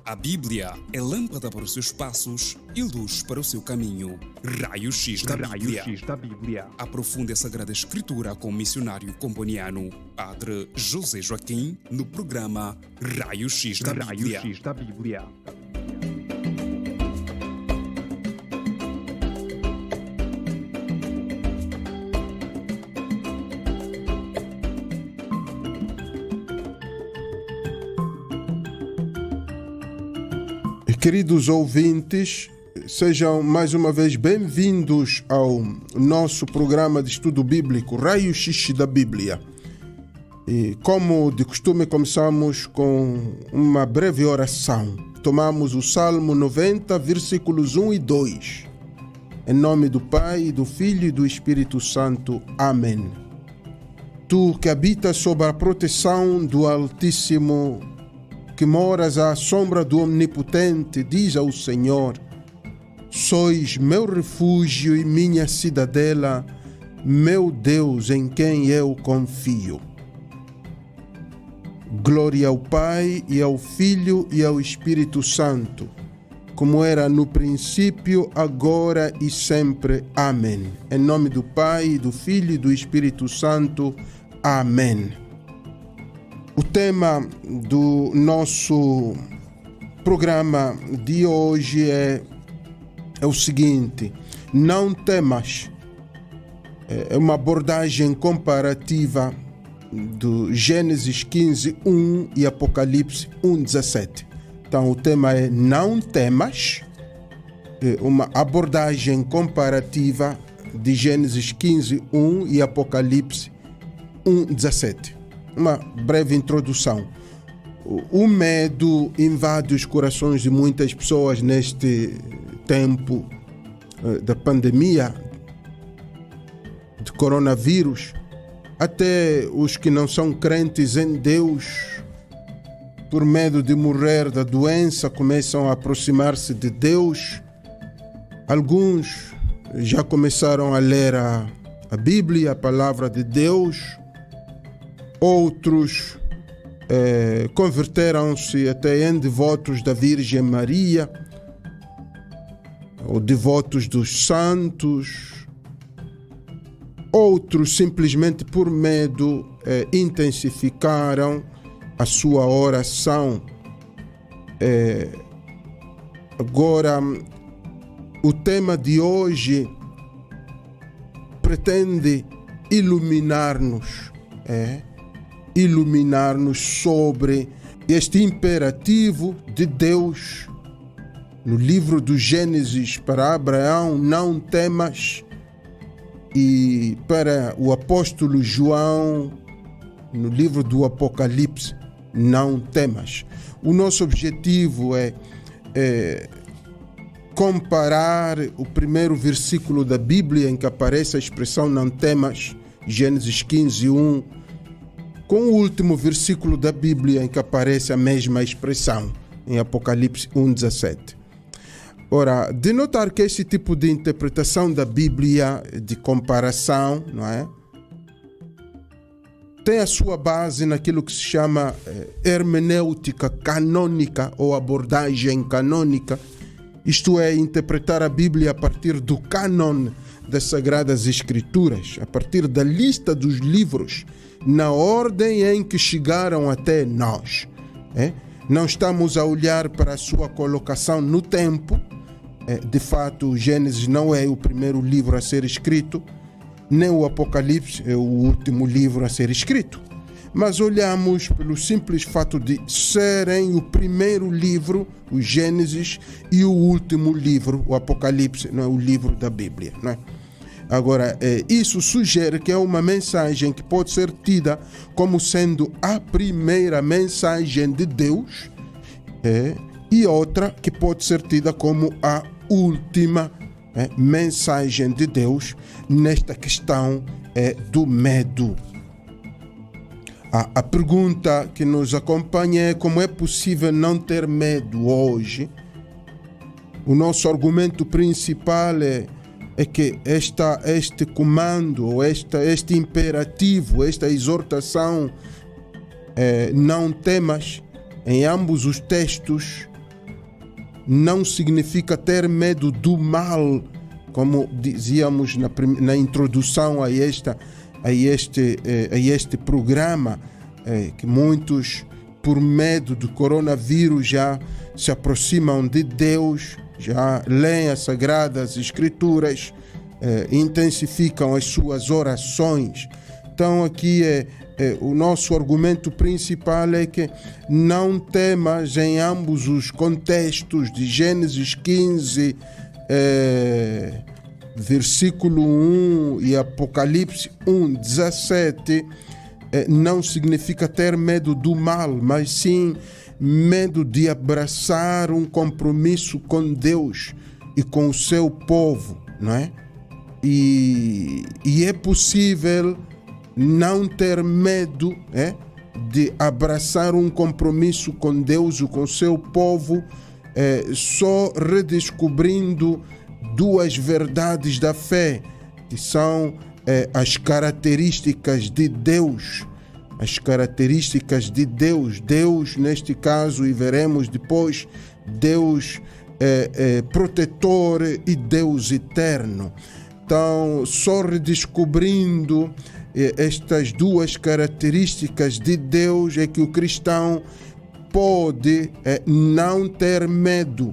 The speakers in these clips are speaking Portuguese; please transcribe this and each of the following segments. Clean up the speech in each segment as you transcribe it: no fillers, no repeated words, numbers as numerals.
A Bíblia é lâmpada para os seus passos e luz para o seu caminho. Raio-X da Bíblia. Aprofunde a Sagrada Escritura com o missionário comboniano, Padre José Joaquim, no programa Raio-X da Bíblia. Queridos ouvintes, sejam mais uma vez bem-vindos ao nosso programa de estudo bíblico Raio-X da Bíblia. E como de costume, começamos com uma breve oração. Tomamos o Salmo 90, versículos 1 e 2. Em nome do Pai, do Filho e do Espírito Santo. Amém. Tu que habitas sob a proteção do Altíssimo, que moras à sombra do Onipotente, diz ao Senhor: sois meu refúgio e minha cidadela, meu Deus em quem eu confio. Glória ao Pai e ao Filho e ao Espírito Santo, como era no princípio, agora e sempre. Amém. Em nome do Pai, do Filho e do Espírito Santo. Amém. O tema do nosso programa de hoje é o seguinte: não temas. É uma abordagem comparativa do Gênesis 15, 1 e Apocalipse 1, 17. Então o tema é não temas, uma abordagem comparativa de Gênesis 15, 1 e Apocalipse 1, 17. Uma breve introdução. O medo invade os corações de muitas pessoas neste tempo da pandemia de coronavírus. Até os que não são crentes em Deus, por medo de morrer da doença, começam a aproximar-se de Deus. Alguns já começaram a ler a Bíblia, a palavra de Deus. Outros converteram-se até em devotos da Virgem Maria, ou devotos dos santos. Outros simplesmente por medo intensificaram a sua oração. Agora, o tema de hoje pretende iluminar-nos sobre este imperativo de Deus no livro do Gênesis para Abraão: não temas, e para o apóstolo João no livro do Apocalipse: não temas. O nosso objetivo é comparar o primeiro versículo da Bíblia em que aparece a expressão não temas, Gênesis 15, 1, com o último versículo da Bíblia em que aparece a mesma expressão, em Apocalipse 1:17. Ora, de notar que esse tipo de interpretação da Bíblia, de comparação, não é, tem a sua base naquilo que se chama hermenêutica canônica ou abordagem canônica, isto é, interpretar a Bíblia a partir do cânon das Sagradas Escrituras, a partir da lista dos livros, na ordem em que chegaram até nós. Não estamos a olhar para a sua colocação no tempo. De fato, o Gênesis não é o primeiro livro a ser escrito, nem o Apocalipse é o último livro a ser escrito. Mas olhamos pelo simples fato de serem o primeiro livro, o Gênesis, e o último livro, o Apocalipse, não é o livro da Bíblia, não é? Agora, isso sugere que é uma mensagem que pode ser tida como sendo a primeira mensagem de Deus, e outra que pode ser tida como a última mensagem de Deus nesta questão do medo. A pergunta que nos acompanha é: como é possível não ter medo hoje? O nosso argumento principal é que este comando, ou este imperativo, esta exortação, não temas, em ambos os textos, não significa ter medo do mal, como dizíamos na introdução a este programa, que muitos, por medo do coronavírus, já se aproximam de Deus, já leem as Sagradas Escrituras, intensificam as suas orações. Então aqui o nosso argumento principal é que não temas em ambos os contextos de Gênesis 15, versículo 1 e Apocalipse 1, 17, não significa ter medo do mal, mas sim medo de abraçar um compromisso com Deus e com o seu povo, não é? E é possível não ter medo de abraçar um compromisso com Deus e com o seu povo, só redescobrindo duas verdades da fé, que são as características de Deus. As características de Deus. Deus, neste caso, e veremos depois, Deus protetor e Deus eterno. Então, só redescobrindo estas duas características de Deus é que o cristão pode não ter medo.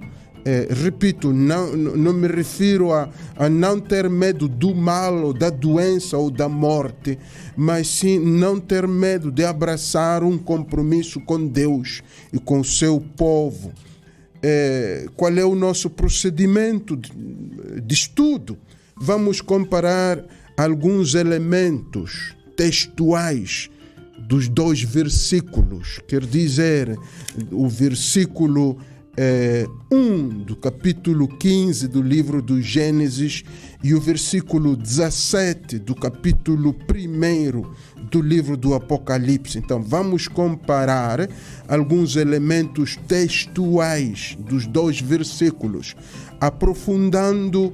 Repito, não me refiro a não ter medo do mal, ou da doença, ou da morte, mas sim não ter medo de abraçar um compromisso com Deus e com o seu povo. Qual é o nosso procedimento de estudo? Vamos comparar alguns elementos textuais dos dois versículos, quer dizer, o versículo 1 do capítulo 15 do livro do Gênesis e o versículo 17 do capítulo 1 do livro do Apocalipse. Então vamos comparar alguns elementos textuais dos dois versículos, aprofundando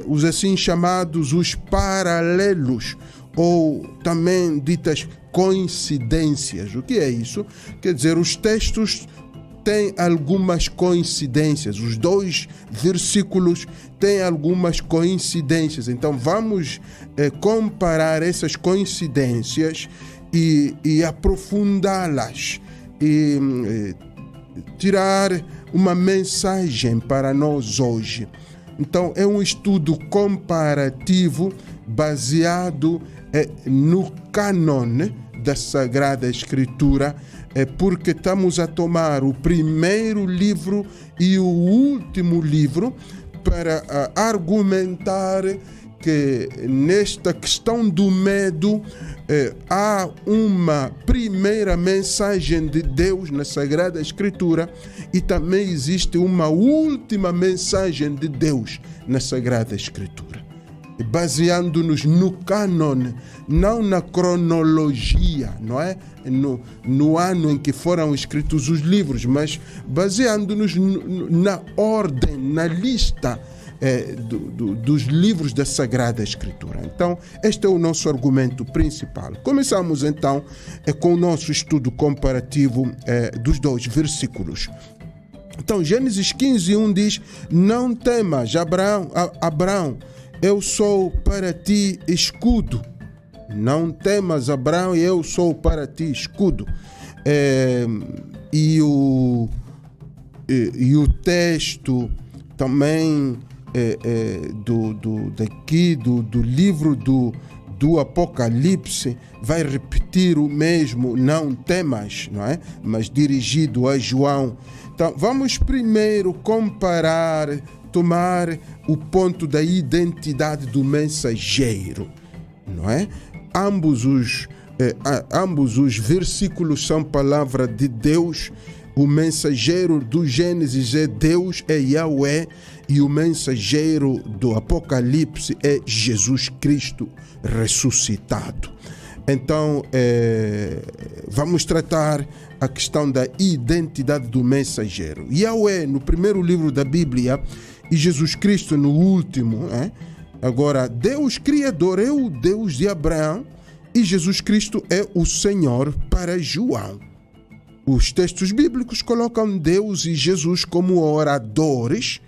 os assim chamados os paralelos, ou também ditas coincidências. O que é isso? Quer dizer, os textos têm algumas coincidências, os dois versículos têm algumas coincidências. Então vamos comparar essas coincidências e aprofundá-las e tirar uma mensagem para nós hoje. Então é um estudo comparativo baseado no cânon da Sagrada Escritura, porque estamos a tomar o primeiro livro e o último livro para argumentar que nesta questão do medo há uma primeira mensagem de Deus na Sagrada Escritura e também existe uma última mensagem de Deus na Sagrada Escritura. Baseando-nos no cânon, não na cronologia, não é? No ano em que foram escritos os livros, mas baseando-nos na ordem, na lista dos livros da Sagrada Escritura. Então, este é o nosso argumento principal. Começamos então com o nosso estudo comparativo dos dois versículos. Então, Gênesis 15:1 diz: não temas, Abraão, eu sou para ti escudo. Não temas, Abraão, eu sou para ti escudo. E o texto também do livro do Apocalipse vai repetir o mesmo, não temas, não é? Mas dirigido a João. Então, vamos primeiro tomar o ponto da identidade do mensageiro, não é? Ambos os versículos são palavra de Deus. O mensageiro do Gênesis é Deus, é Yahweh, e o mensageiro do Apocalipse é Jesus Cristo ressuscitado. Então, vamos tratar a questão da identidade do mensageiro. Yahweh no primeiro livro da Bíblia e Jesus Cristo no último. Agora, Deus Criador é o Deus de Abraão e Jesus Cristo é o Senhor para João. Os textos bíblicos colocam Deus e Jesus como oradores,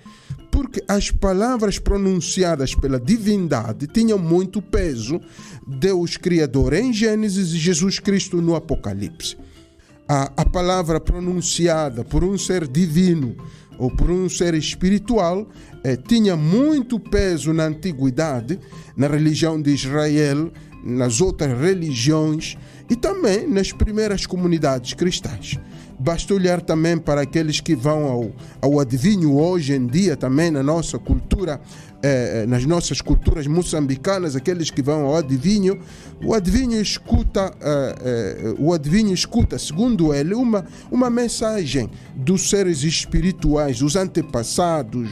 porque as palavras pronunciadas pela divindade tinham muito peso. Deus Criador em Gênesis e Jesus Cristo no Apocalipse. A palavra pronunciada por um ser divino ou por um ser espiritual tinha muito peso na antiguidade, na religião de Israel, nas outras religiões e também nas primeiras comunidades cristãs. Basta olhar também para aqueles que vão ao adivinho hoje em dia, também na nossa cultura, nas nossas culturas moçambicanas, aqueles que vão ao adivinho. O adivinho escuta, segundo ele, uma mensagem dos seres espirituais, dos antepassados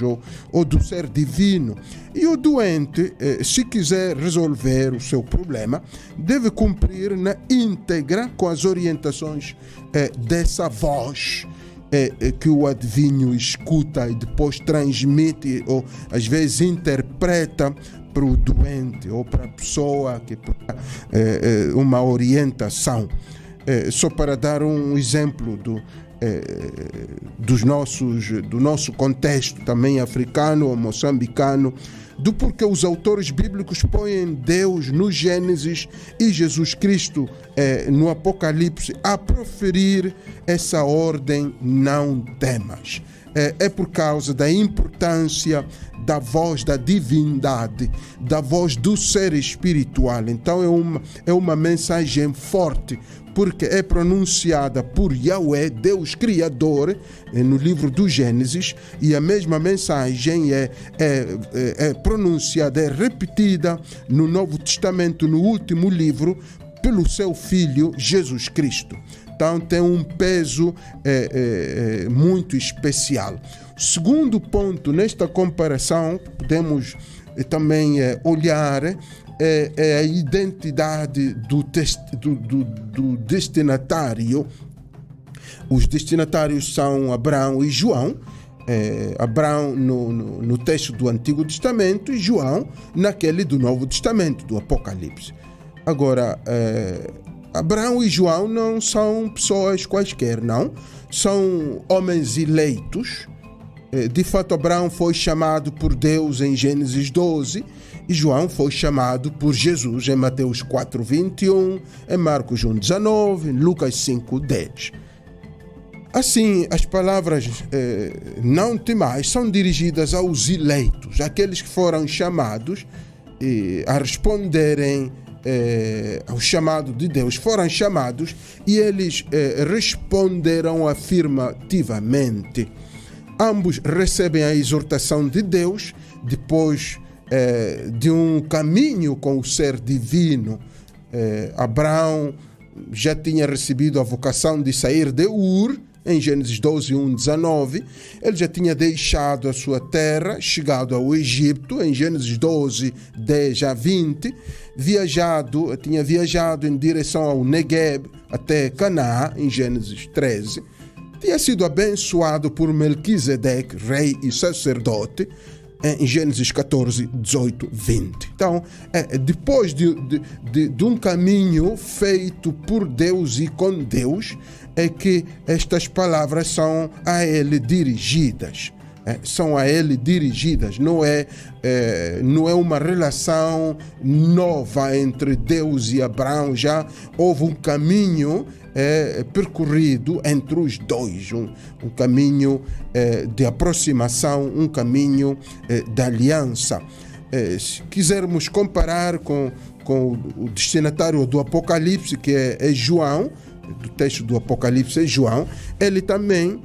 ou do ser divino. E o doente, se quiser resolver o seu problema, deve cumprir na íntegra com as orientações dessa voz que o adivinho escuta e depois transmite ou às vezes interpreta para o doente ou para a pessoa que uma orientação. Só para dar um exemplo do nosso contexto também africano ou moçambicano, do porquê os autores bíblicos põem Deus no Gênesis e Jesus Cristo no Apocalipse a proferir essa ordem: não temas. É por causa da importância da voz da divindade, da voz do ser espiritual. Então é uma mensagem forte, porque é pronunciada por Yahweh, Deus Criador, no livro do Gênesis, e a mesma mensagem é pronunciada, é repetida no Novo Testamento, no último livro, pelo seu Filho Jesus Cristo. Então tem um peso muito especial. Segundo ponto, nesta comparação, podemos também olhar a identidade do destinatário. Os destinatários são Abraão e João. Abraão no texto do Antigo Testamento e João naquele do Novo Testamento, do Apocalipse. Agora, Abraão e João não são pessoas quaisquer, não. São homens eleitos. De fato, Abraão foi chamado por Deus em Gênesis 12 e João foi chamado por Jesus em Mateus 4:21, em Marcos 1:19, em Lucas 5:10. Assim, as palavras não temais são dirigidas aos eleitos, aqueles que foram chamados a responderem ao chamado de Deus, foram chamados e eles responderam afirmativamente. Ambos recebem a exortação de Deus depois de um caminho com o ser divino. Abraão já tinha recebido a vocação de sair de Ur, em Gênesis 12:1-19, ele já tinha deixado a sua terra, chegado ao Egito, em Gênesis 12:10-20, tinha viajado em direção ao Negueb até Canaã, em Gênesis 13, tinha sido abençoado por Melquisedeque, rei e sacerdote, em Gênesis 14:18-20. Então, depois de um caminho feito por Deus e com Deus, é que estas palavras são a ele dirigidas. São a ele dirigidas, não é uma relação nova entre Deus e Abraão. Já houve um caminho percorrido entre os dois, um caminho de aproximação, um caminho de aliança. Se quisermos comparar com o destinatário do Apocalipse, que é João, do texto do Apocalipse é João, ele também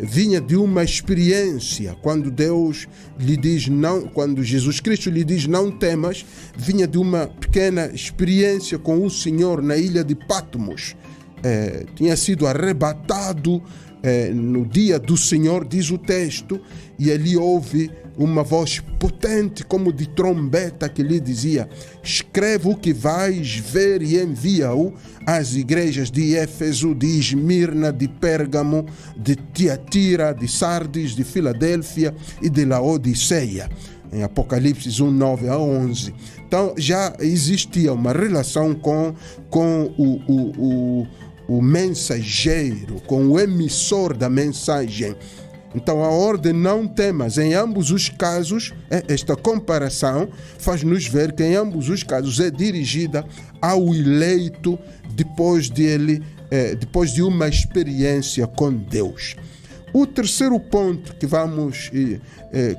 vinha de uma experiência. Quando Deus lhe diz não, quando Jesus Cristo lhe diz não temas, vinha de uma pequena experiência com o Senhor na ilha de Patmos. Tinha sido arrebatado no dia do Senhor, diz o texto, e ali houve uma voz potente como de trombeta que lhe dizia: escreve o que vais ver e envia-o às igrejas de Éfeso, de Esmirna, de Pérgamo, de Tiatira, de Sardes, de Filadélfia e de Laodiceia, em Apocalipse 1:9-11. Então já existia uma relação com o mensageiro, com o emissor da mensagem. Então a ordem não temas. Em ambos os casos, esta comparação faz-nos ver que em ambos os casos é dirigida ao eleito depois de uma experiência com Deus. O terceiro ponto que vamos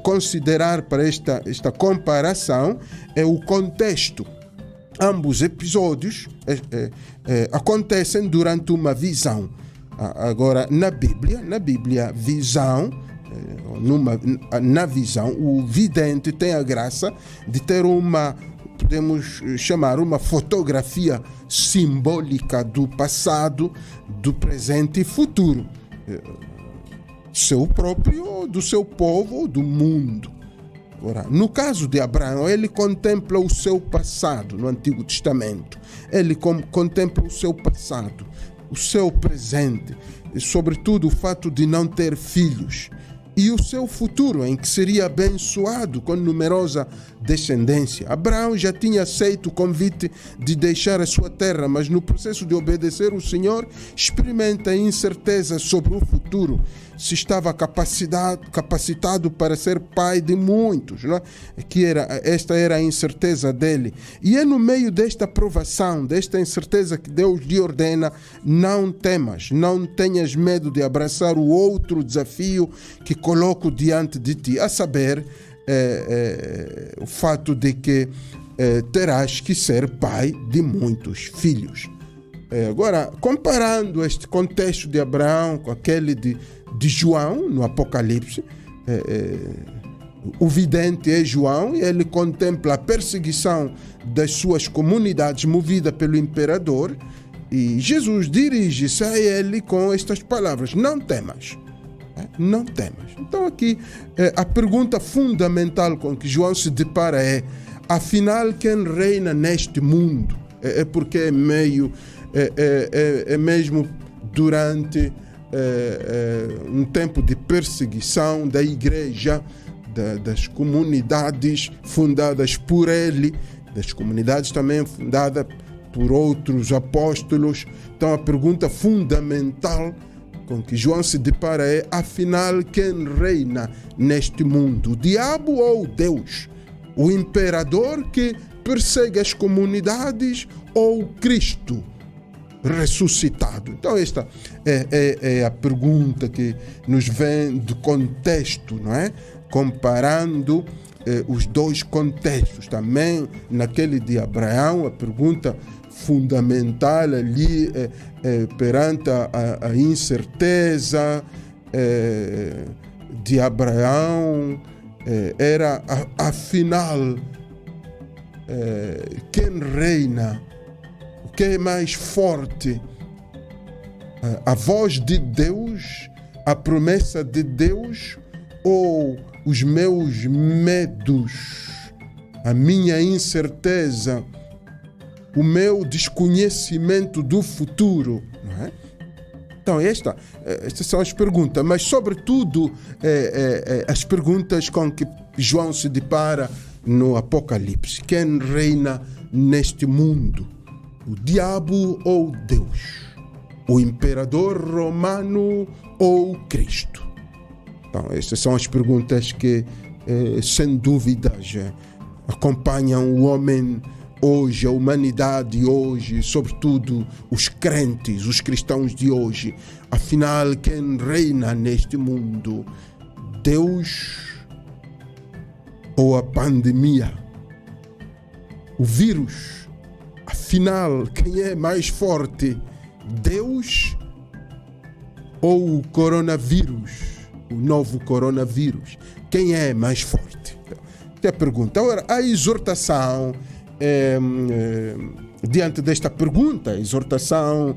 considerar para esta comparação é o contexto. Ambos episódios acontecem durante uma visão. Agora, na Bíblia, visão, na visão, o vidente tem a graça de ter podemos chamar uma fotografia simbólica do passado, do presente e futuro. Seu próprio, do seu povo ou do mundo. Agora, no caso de Abraão, ele contempla o seu passado no Antigo Testamento. Ele contempla o seu passado, o seu presente, e sobretudo o fato de não ter filhos, e o seu futuro, em que seria abençoado com numerosa descendência. Abraão já tinha aceito o convite de deixar a sua terra, mas no processo de obedecer o Senhor, experimenta a incerteza sobre o futuro, se estava capacitado para ser pai de muitos, não é? Esta era a incerteza dele. E é no meio desta provação, desta incerteza, que Deus lhe ordena: não temas, não tenhas medo de abraçar o outro desafio que coloco diante de ti, a saber, o fato de que terás que ser pai de muitos filhos. Agora, comparando este contexto de Abraão com aquele de João, no Apocalipse, o vidente é João, e ele contempla a perseguição das suas comunidades movida pelo imperador, e Jesus dirige-se a ele com estas palavras: não temas. Não temas. Então aqui a pergunta fundamental com que João se depara é: afinal, quem reina neste mundo? Porque é mesmo durante um tempo de perseguição da igreja, das comunidades fundadas por ele, das comunidades também fundadas por outros apóstolos. Então a pergunta fundamental com que João se depara é: afinal, quem reina neste mundo? O diabo ou Deus? O imperador que persegue as comunidades ou Cristo ressuscitado? Então esta é a pergunta que nos vem do contexto, não é? Comparando os dois contextos. Também naquele de Abraão, a pergunta fundamental ali perante a incerteza de Abraão era: afinal, quem reina? O que é mais forte? A voz de Deus, a promessa de Deus, ou os meus medos, a minha incerteza, o meu desconhecimento do futuro, não é? Então estas são as perguntas, mas sobretudo as perguntas com que João se depara no Apocalipse: quem reina neste mundo? O diabo ou Deus? O imperador romano ou Cristo? Então estas são as perguntas que sem dúvidas acompanham o homem hoje, a humanidade hoje, sobretudo os crentes, os cristãos de hoje. Afinal, quem reina neste mundo? Deus ou a pandemia? O vírus? Afinal, quem é mais forte? Deus ou o coronavírus? O novo coronavírus? Quem é mais forte? Esta é a pergunta. Agora, a exortação diante desta pergunta, a exortação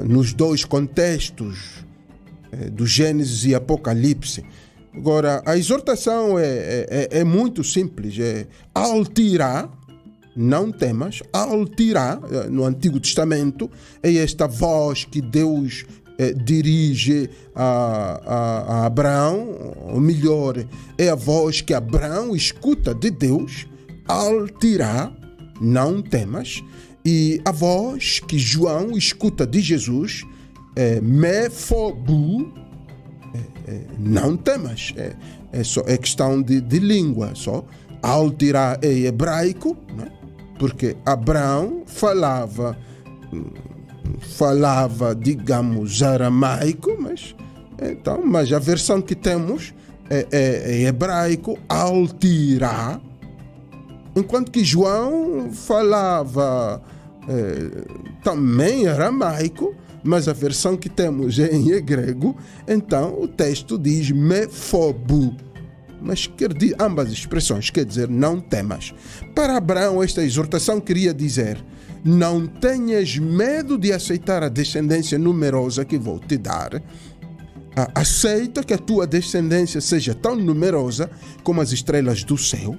nos dois contextos do Gênesis e Apocalipse. Agora, a exortação é muito simples: Al-Tirá, não temas. Al-Tirá, no Antigo Testamento, é esta voz que Deus dirige a Abraão, ou melhor, é a voz que Abraão escuta de Deus. Al-Tirá, não temas. E a voz que João escuta de Jesus é Mephobu, não temas. É questão de língua só. Altirá é hebraico, né? Porque Abraão falava, digamos, aramaico, mas a versão que temos é hebraico, Altirá, enquanto que João falava também aramaico, mas a versão que temos é em grego. Então o texto diz Mephobu, mas ambas as expressões quer dizer não temas. Para Abraão, esta exortação queria dizer: não tenhas medo de aceitar a descendência numerosa que vou te dar. Aceita que a tua descendência seja tão numerosa como as estrelas do céu.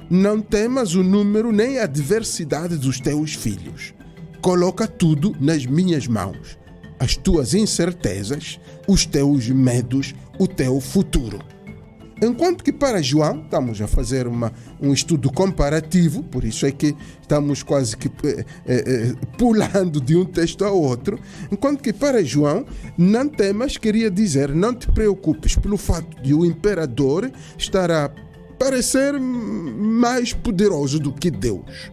Não temas o número nem a diversidade dos teus filhos. Coloca tudo nas minhas mãos. As tuas incertezas, os teus medos, o teu futuro. Enquanto que para João, estamos a fazer um estudo comparativo, por isso é que estamos quase que pulando de um texto a outro. Enquanto que para João, não temas queria dizer, não te preocupes pelo fato de o imperador estar a parecer mais poderoso do que Deus.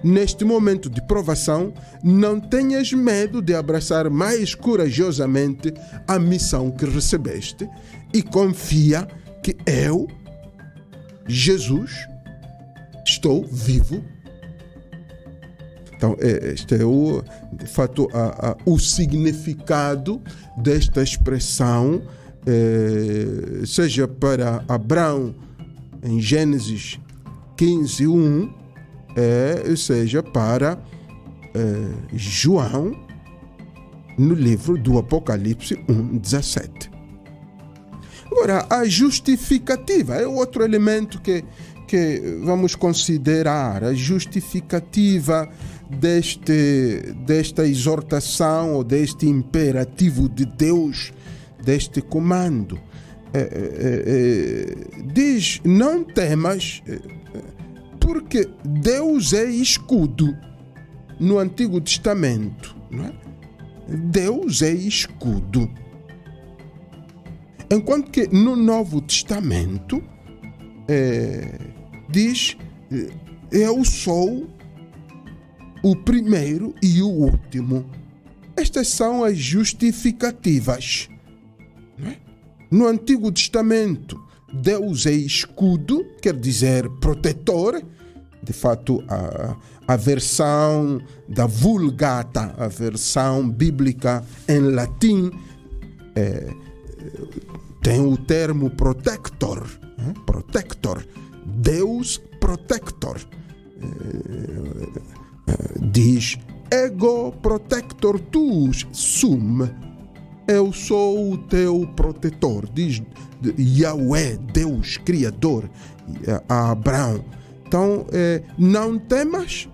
Neste momento de provação, não tenhas medo de abraçar mais corajosamente a missão que recebeste e confia que eu, Jesus, estou vivo. Então, este é de fato o significado desta expressão, seja para Abraão em Gênesis 15:1, seja para João no livro do Apocalipse 1:17. Agora, a justificativa é outro elemento que vamos considerar. A justificativa desta exortação ou deste imperativo de Deus, deste comando. Diz, não temas, porque Deus é escudo. No Antigo Testamento, não é? Deus é escudo. Enquanto que no Novo Testamento diz, eu sou o primeiro e o último. Estas são as justificativas. Não é? No Antigo Testamento, Deus é escudo, quer dizer protetor. De fato, a versão da Vulgata, a versão bíblica em latim, tem o termo protector, protector, Deus protector. Diz, ego protector tuus sum, eu sou o teu protetor, diz Yahweh, Deus Criador, a Abraão. Então, não temas,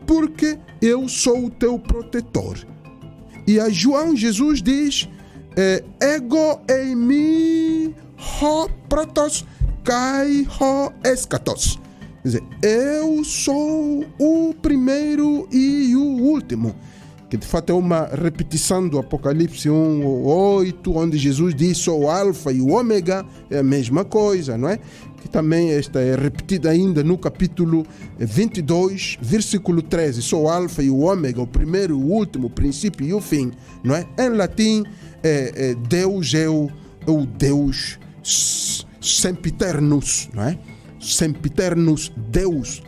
porque eu sou o teu protetor. E a João, Jesus diz, ego eimi ho protos kai ho eschatos. Quer dizer, eu sou o primeiro e o último. Que de fato é uma repetição do Apocalipse 1:8, onde Jesus diz, sou o alfa e o ômega, é a mesma coisa, não é? Que também esta é repetida ainda no capítulo 22, versículo 13, sou o alfa e o ômega, o primeiro e o último, o princípio e o fim, não é? Em latim, Deus é o Deus sempiternus, não é? Sempiternus Deus,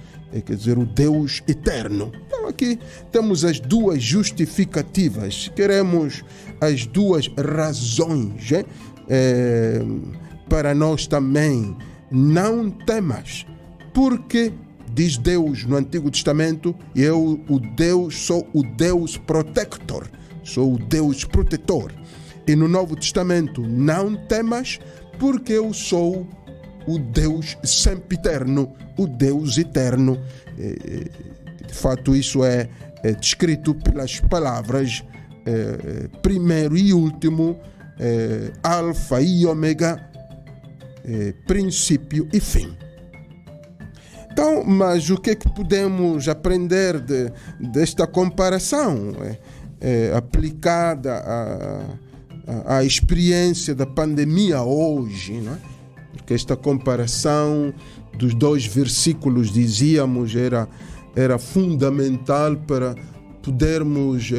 quer dizer, o Deus eterno. Então aqui temos as duas justificativas, queremos as duas razões para nós também. Não temas, porque diz Deus no Antigo Testamento, eu, o Deus, sou o Deus protector, sou o Deus protetor. E no Novo Testamento, não temas, porque eu sou o Deus sempiterno, o Deus eterno. De fato, isso é descrito pelas palavras primeiro e último, alfa e ômega, princípio e fim. Então, mas o que é que podemos aprender desta comparação aplicada à experiência da pandemia hoje, não é? Porque esta comparação dos 2 versículos, dizíamos, era fundamental para podermos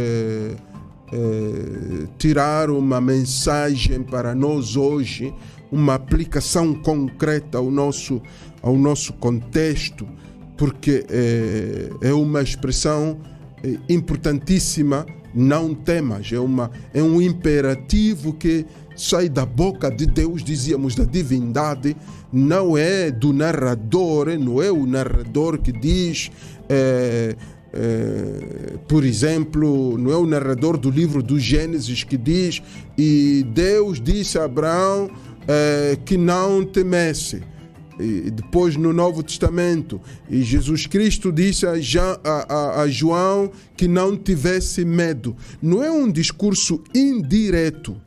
tirar uma mensagem para nós hoje, uma aplicação concreta ao nosso contexto, porque é uma expressão importantíssima, não temas, é um imperativo que sai da boca de Deus, dizíamos, da divindade, não é do narrador, não é o narrador que diz, por exemplo, não é o narrador do livro do Gênesis que diz: e Deus disse a Abraão que não temesse. E depois no Novo Testamento, e Jesus Cristo disse a João que não tivesse medo. Não é um discurso indireto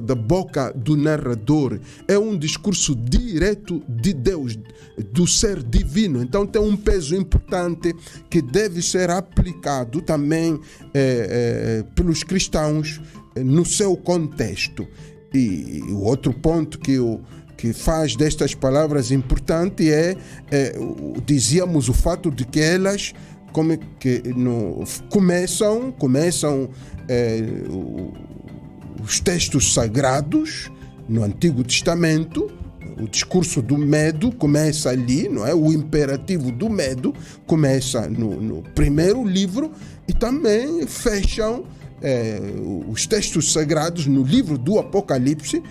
da boca do narrador, é um discurso direto de Deus, do ser divino. Então tem um peso importante que deve ser aplicado também pelos cristãos no seu contexto. E o outro ponto que faz destas palavras importante dizíamos, o fato de que elas começam os textos sagrados no Antigo Testamento. O discurso do medo começa ali, não é? O imperativo do medo começa no primeiro livro, e também fecham os textos sagrados no livro do Apocalipse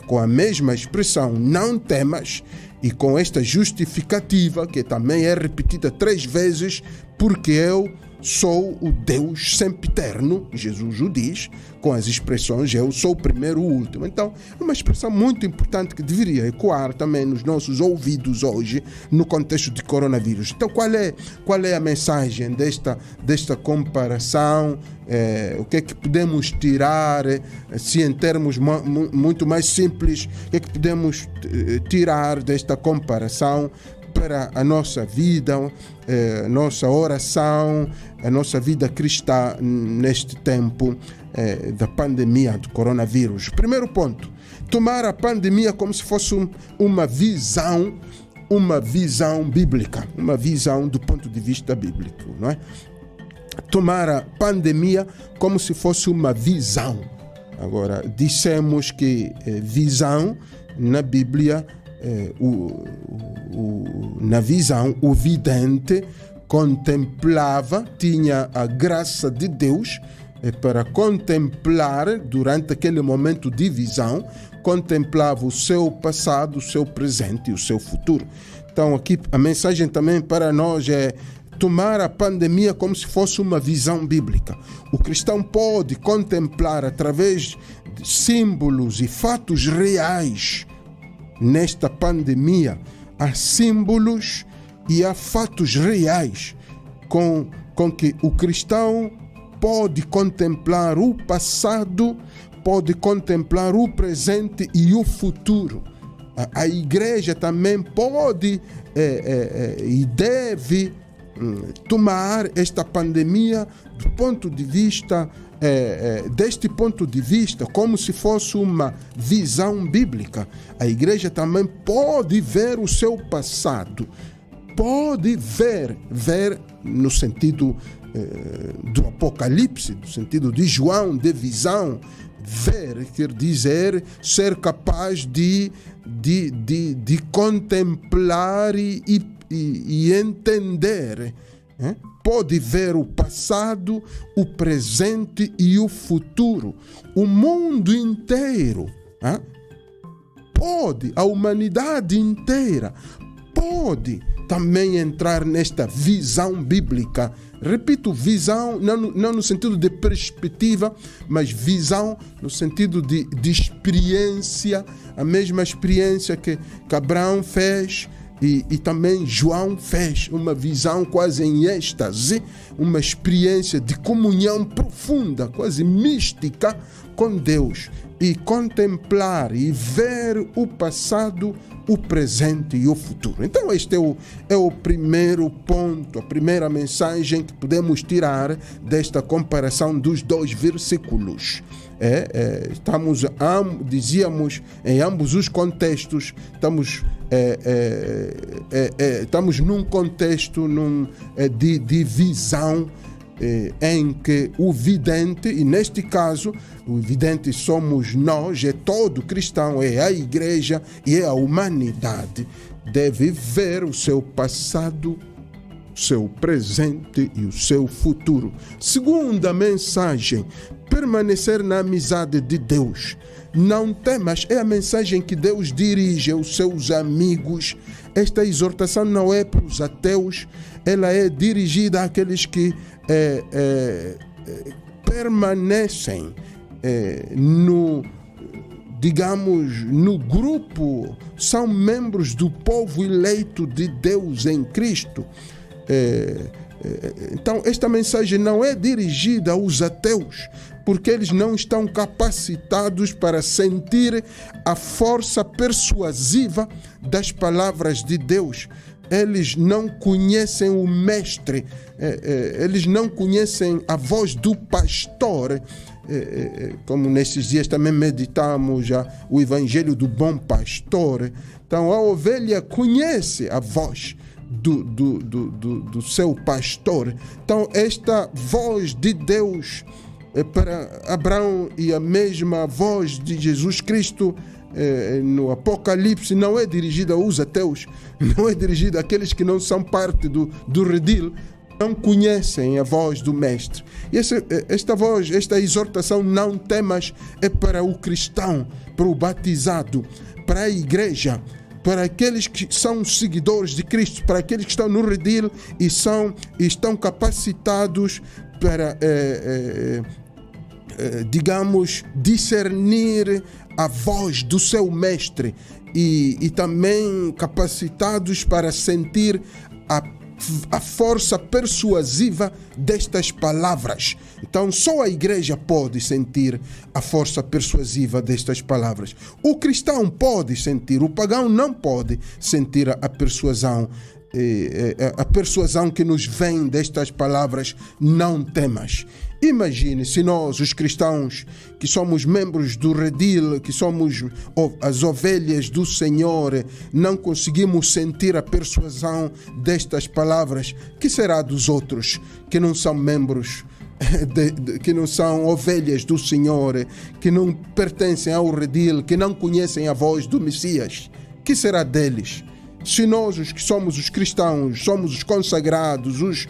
com a mesma expressão, não temas, e com esta justificativa que também é repetida 3 vezes, porque eu sou o Deus sempiterno, Jesus o diz, com as expressões eu sou o primeiro e o último. Então, é uma expressão muito importante que deveria ecoar também nos nossos ouvidos hoje, no contexto de coronavírus. Então, qual é a mensagem desta comparação? O que é que podemos tirar, se em termos muito mais simples, o que é que podemos tirar desta comparação para a nossa vida, a nossa oração, a nossa vida cristã neste tempo da pandemia do coronavírus? Primeiro ponto: tomar a pandemia como se fosse uma visão bíblica, uma visão do ponto de vista bíblico, não é? Tomar a pandemia como se fosse uma visão. Agora, dissemos que visão na Bíblia, na visão, o vidente contemplava, tinha a graça de Deus para contemplar durante aquele momento de visão, contemplava o seu passado, o seu presente e o seu futuro. Então aqui a mensagem também para nós é tomar a pandemia como se fosse uma visão bíblica. O cristão pode contemplar através de símbolos e fatos reais nesta pandemia. Há símbolos e há fatos reais com que o cristão pode contemplar o passado, pode contemplar o presente e o futuro. A igreja também pode e deve tomar esta pandemia do ponto de vista deste ponto de vista, como se fosse uma visão bíblica. A igreja também pode ver o seu passado, pode ver no sentido do Apocalipse, no sentido de João, de visão. Ver quer dizer ser capaz de contemplar e entender. Pode ver o passado, o presente e o futuro. O mundo inteiro pode, a humanidade inteira pode também entrar nesta visão bíblica. Repito, visão não no sentido de perspectiva, mas visão no sentido de experiência, a mesma experiência que Abraão fez e também João fez, uma visão quase em êxtase, uma experiência de comunhão profunda, quase mística com Deus. e contemplar e ver o passado, o presente e o futuro. Então este é o primeiro ponto, a primeira mensagem que podemos tirar desta comparação dos dois versículos. Dizíamos, em ambos os contextos, estamos num contexto de visão em que o vidente, e neste caso o vidente somos nós, é todo cristão, é a igreja e é a humanidade, deve ver o seu passado, o seu presente e o seu futuro. Segunda mensagem: permanecer na amizade de Deus. Não temas, é a mensagem que Deus dirige aos seus amigos. Esta exortação não é para os ateus, ela é dirigida àqueles que permanecem no grupo, são membros do povo eleito de Deus em Cristo. Então esta mensagem não é dirigida aos ateus, porque eles não estão capacitados para sentir a força persuasiva das palavras de Deus. Eles não conhecem o mestre, eles não conhecem a voz do pastor, como nesses dias também meditamos o evangelho do bom pastor. Então a ovelha conhece a voz do seu pastor. Então esta voz de Deus para Abraão e a mesma voz de Jesus Cristo no Apocalipse não é dirigida aos ateus, não é dirigida àqueles que não são parte do redil, não conhecem a voz do mestre. E esta exortação, não temas, é para o cristão, para o batizado, para a igreja, para aqueles que são seguidores de Cristo, para aqueles que estão no redil e estão capacitados para discernir a voz do seu mestre e também capacitados para sentir a força persuasiva destas palavras. Então só a igreja pode sentir a força persuasiva destas palavras. O cristão pode sentir, o pagão não pode sentir a persuasão que nos vem destas palavras: não temas. Imagine se nós, os cristãos, que somos membros do redil, que somos as ovelhas do Senhor, não conseguimos sentir a persuasão destas palavras. Que será dos outros que não são membros, que não são ovelhas do Senhor, que não pertencem ao redil, que não conhecem a voz do Messias? Que será deles? Se nós, os que somos os cristãos, somos os consagrados, os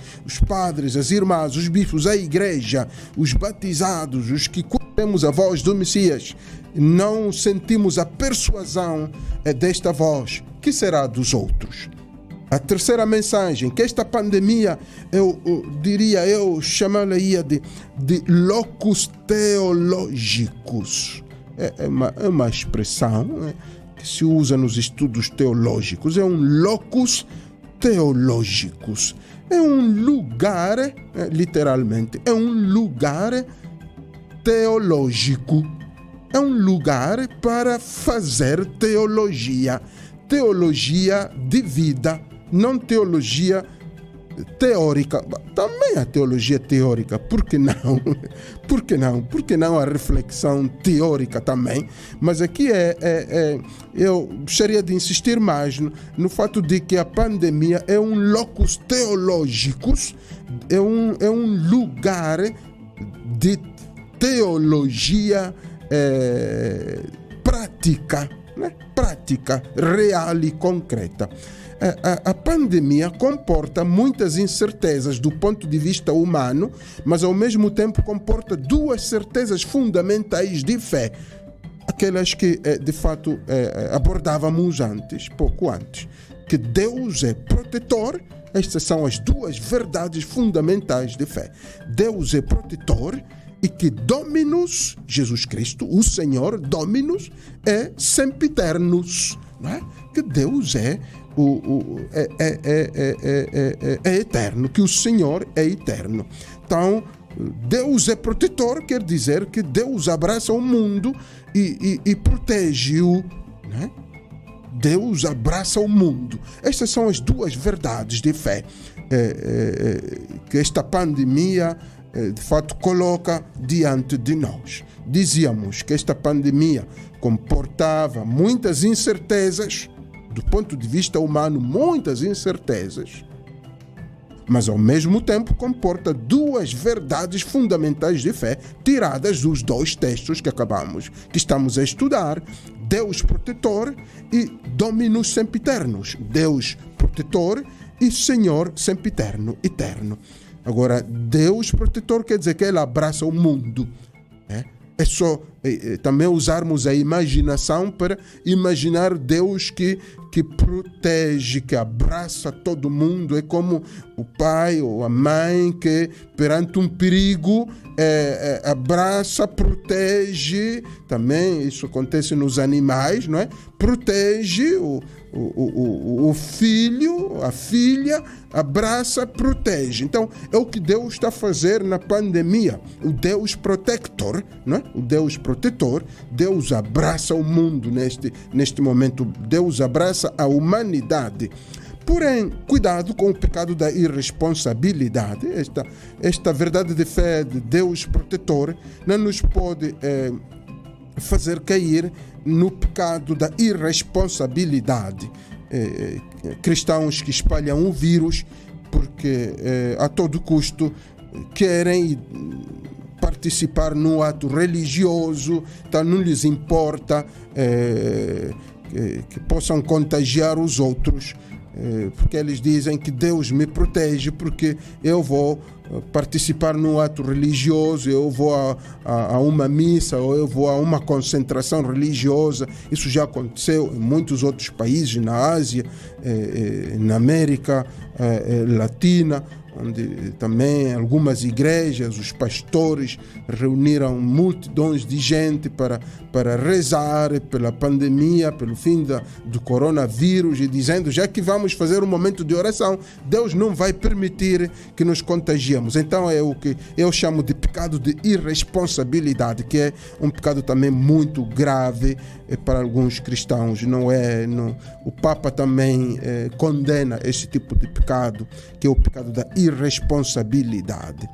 padres, as irmãs, os bispos, a igreja, os batizados, os que conhecemos a voz do Messias, não sentimos a persuasão desta voz, que será dos outros? A terceira mensagem, que esta pandemia, eu chamaria de locus teológicos. É uma expressão que se usa nos estudos teológicos, é um locus teológicos. É um lugar, literalmente, é um lugar teológico. É um lugar para fazer teologia. Teologia de vida, não teologia teórica. Também a teologia teórica, por que não? Por que não? Por que não a reflexão teórica também? Mas aqui eu gostaria de insistir mais no fato de que a pandemia é um locus teológicos, é um lugar de teologia prática, né? Prática, real e concreta. A pandemia comporta muitas incertezas do ponto de vista humano, mas ao mesmo tempo comporta duas certezas fundamentais de fé, aquelas que de fato abordávamos pouco antes, que Deus é protetor. Estas são as duas verdades fundamentais de fé. Deus é protetor e que Dominus, Jesus Cristo, o Senhor, Dominus, é sempiternus, não é? Que Deus é eterno, que o Senhor é eterno. Então, Deus é protetor, quer dizer que Deus abraça o mundo e protege-o, né? Deus abraça o mundo. Estas são as duas verdades de fé que esta pandemia de fato coloca diante de nós. Dizíamos que esta pandemia comportava muitas incertezas, do ponto de vista humano, muitas incertezas, mas ao mesmo tempo comporta duas verdades fundamentais de fé tiradas dos dois textos que estamos a estudar: Deus protetor e Dominus sempiternos. Deus protetor e Senhor sempiterno, eterno. Agora, Deus protetor quer dizer que Ele abraça o mundo. É só também usarmos a imaginação para imaginar Deus que protege, que abraça todo mundo. É como o pai ou a mãe que perante um perigo abraça, protege. Também isso acontece nos animais, não é? Protege o filho, a filha, abraça, protege. Então é o que Deus está a fazer na pandemia. O Deus protector, não é? O Deus protetor, Deus abraça o mundo neste momento. Deus abraça a humanidade. Porém, cuidado com o pecado da irresponsabilidade. Esta verdade de fé de Deus protetor não nos pode fazer cair no pecado da irresponsabilidade. Cristãos que espalham o vírus porque a todo custo querem participar no ato religioso, então não lhes importa que possam contagiar os outros, porque eles dizem que Deus me protege porque eu vou participar num ato religioso, eu vou a uma missa ou eu vou a uma concentração religiosa. Isso já aconteceu em muitos outros países, na Ásia, na América Latina, onde também algumas igrejas, os pastores reuniram multidões de gente para rezar pela pandemia, pelo fim do coronavírus, e dizendo, já que vamos fazer um momento de oração, Deus não vai permitir que nos contagiemos. Então é o que eu chamo de pecado de irresponsabilidade, que é um pecado também muito grave para alguns cristãos. O Papa também condena esse tipo de pecado, que é o pecado da irresponsabilidade.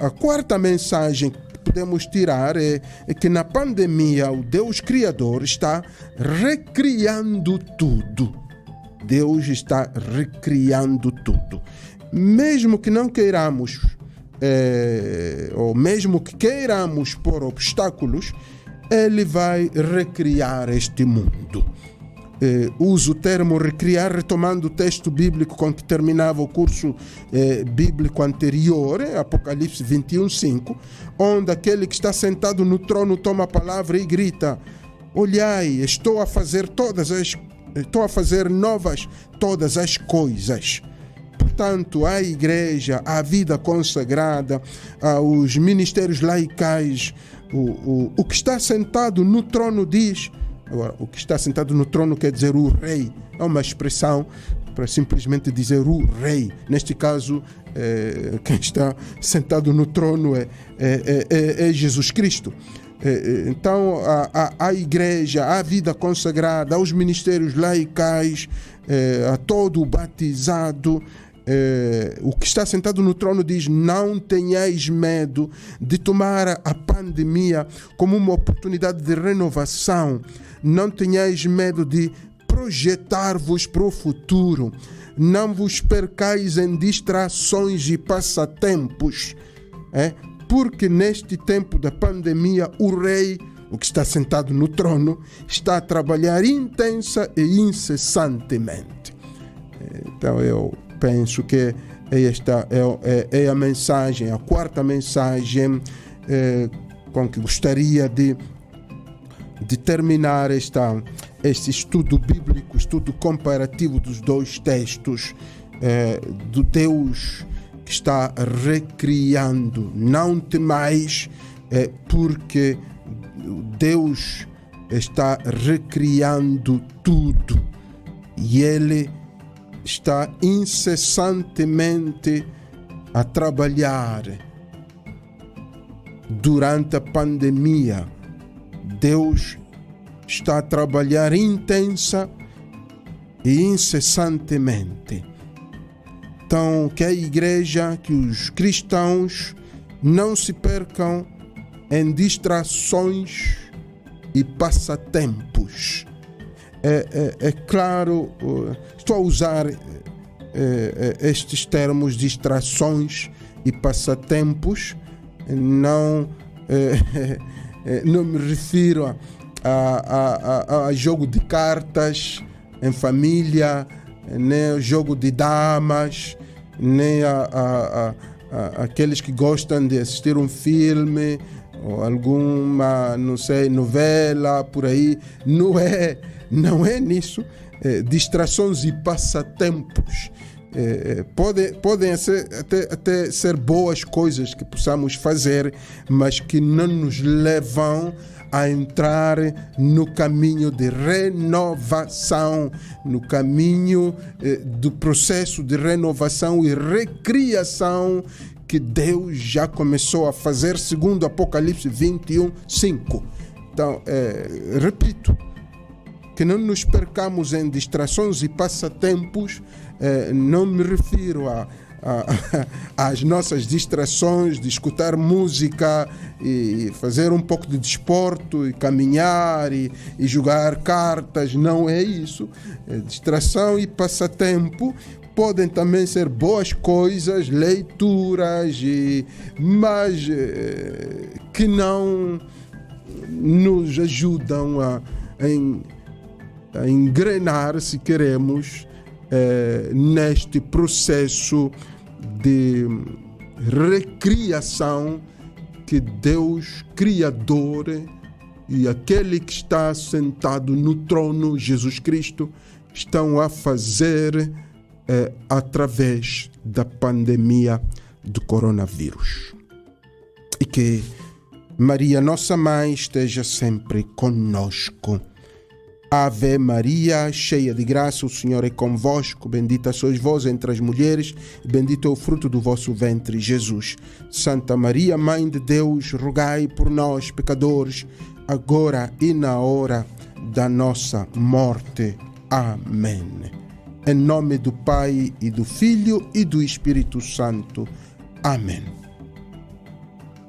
A quarta mensagem que podemos tirar é que na pandemia o Deus Criador está recriando tudo. Deus está recriando tudo. Mesmo que não queiramos, ou mesmo que queiramos pôr obstáculos, Ele vai recriar este mundo. Uso o termo recriar retomando o texto bíblico com que terminava o curso bíblico anterior, Apocalipse 21:5, onde aquele que está sentado no trono toma a palavra e grita: olhai, estou a fazer novas todas as coisas. Portanto, a igreja, a vida consagrada, os ministérios laicais, o que está sentado no trono diz. Agora, o que está sentado no trono quer dizer o rei. É uma expressão para simplesmente dizer o rei. Neste caso, quem está sentado no trono é Jesus Cristo. Então, a igreja, a vida consagrada, aos ministérios laicais, a todo o batizado, o que está sentado no trono diz: não tenhais medo de tomar a pandemia como uma oportunidade de renovação. Não tenhais medo de projetar-vos para o futuro. Não vos percais em distrações e passatempos. Porque neste tempo da pandemia o rei, o que está sentado no trono, está a trabalhar intensa e incessantemente. Então eu penso que esta é a mensagem, a quarta mensagem com que gostaria de terminar este estudo bíblico, estudo comparativo dos dois textos, do Deus que está recriando. Não temais, porque Deus está recriando tudo e Ele está incessantemente a trabalhar durante a pandemia. Deus está a trabalhar intensa e incessantemente. Então, que a igreja, que os cristãos não se percam em distrações e passatempos. É claro, estou a usar estes termos, distrações e passatempos, não me refiro a jogo de cartas em família, nem ao jogo de damas, nem aqueles que gostam de assistir um filme ou alguma, não sei, novela por aí. Não é nisso. Distrações e passatempos podem até ser boas coisas que possamos fazer, mas que não nos levam a entrar no caminho de renovação, no caminho do processo de renovação e recriação que Deus já começou a fazer, segundo Apocalipse 21:5. Então, repito, que não nos percamos em distrações e passatempos. Não me refiro às nossas distrações de escutar música e fazer um pouco de desporto e caminhar e jogar cartas. Não é isso. Distração e passatempo podem também ser boas coisas, leituras, mas que não nos ajudam a engrenar, se queremos, neste processo de recriação que Deus Criador e aquele que está sentado no trono, Jesus Cristo, estão a fazer através da pandemia do coronavírus. E que Maria, nossa Mãe, esteja sempre conosco. Ave Maria, cheia de graça, o Senhor é convosco. Bendita sois vós entre as mulheres, e bendito é o fruto do vosso ventre, Jesus. Santa Maria, Mãe de Deus, rogai por nós, pecadores, agora e na hora da nossa morte. Amém. Em nome do Pai, e do Filho, e do Espírito Santo. Amém.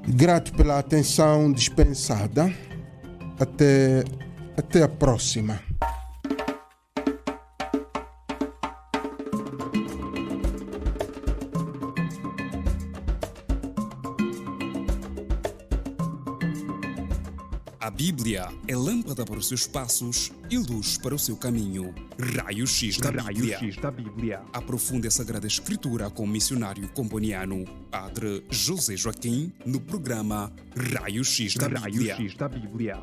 Grato pela atenção dispensada. Até a próxima. A Bíblia é lâmpada para os seus passos e luz para o seu caminho. Raio-X da Bíblia. Aprofunde a Sagrada Escritura com o missionário comboniano, Padre José Joaquim, no programa Raio-X da Bíblia.